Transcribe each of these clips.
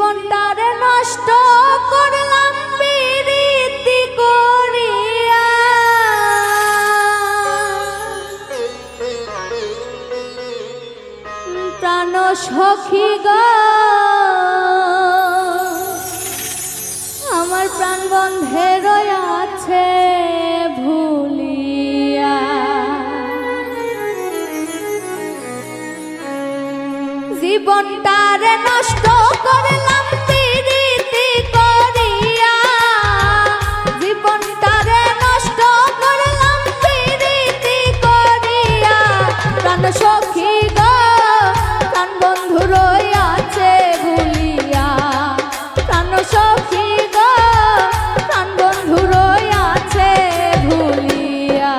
জীবনটারে নষ্ট করলাম প্রীতি করিয়া, প্রাণ সখী গো আমার প্রাণ বন্ধের আছে ভুলিয়া। জীবনটারে নষ্ট করলাম প্রীতি করিয়া, জীবনটারে নষ্ট করলাম প্রীতি করিয়া, প্রাণ সখী গো প্রাণ বন্ধু রইয়াছে ভুলিয়া, প্রাণ সখী গো প্রাণ বন্ধু রইয়াছে ভুলিয়া।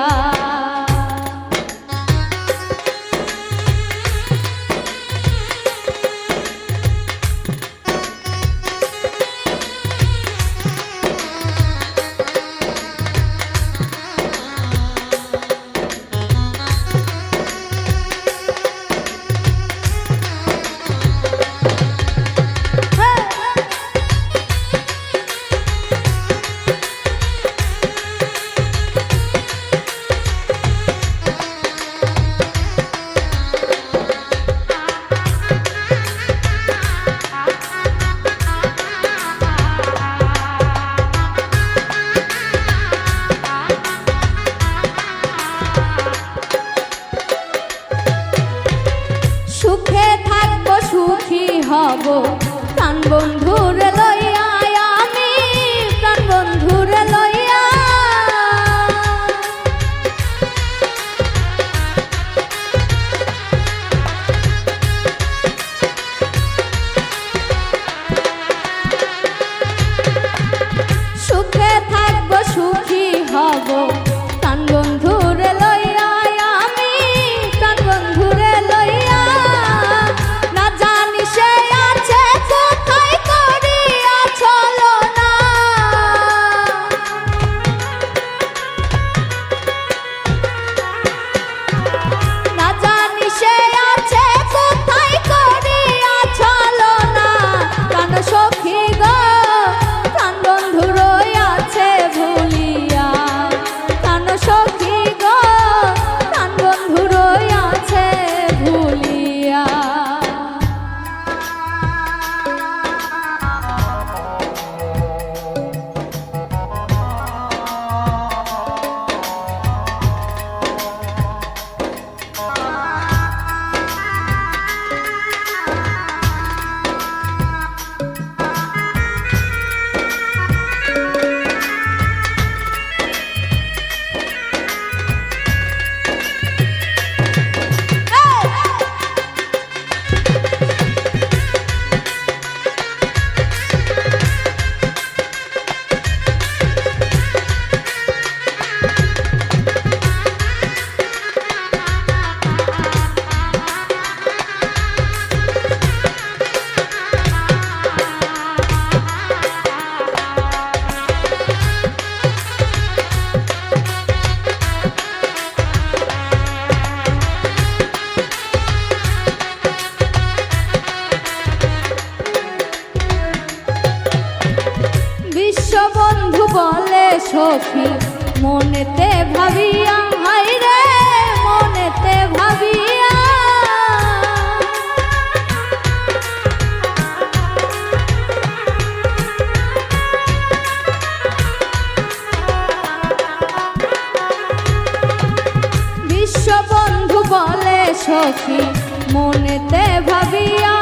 সুখে থাকবো সুখী হব প্রাণ বন্ধুরে লইয়া, আমি প্রাণ বন্ধুরে লইয়া। সুখে থাকবো সুখী হব প্রাণ বন্ধুরে লইয়া, আমি প্রাণ বন্ধুরে লইয়া। না জানি সে আছে কোথায় করিয়া ছলনা, না জানি সে আছে কোথায় করিয়া ছলনা, প্রাণ সখী গো প্রাণ বন্ধু রইয়াছে ভুলিয়া, প্রাণ সখী গো প্রাণ বন্ধু রইয়াছে ভুলিয়া। বিশ্ববন্ধু বলে সখী মনেতে ভাবিয়া, হায় রে মনেতে ভাবিয়া। বিশ্ববন্ধু বলে সখী মনেতে ভাবিয়া,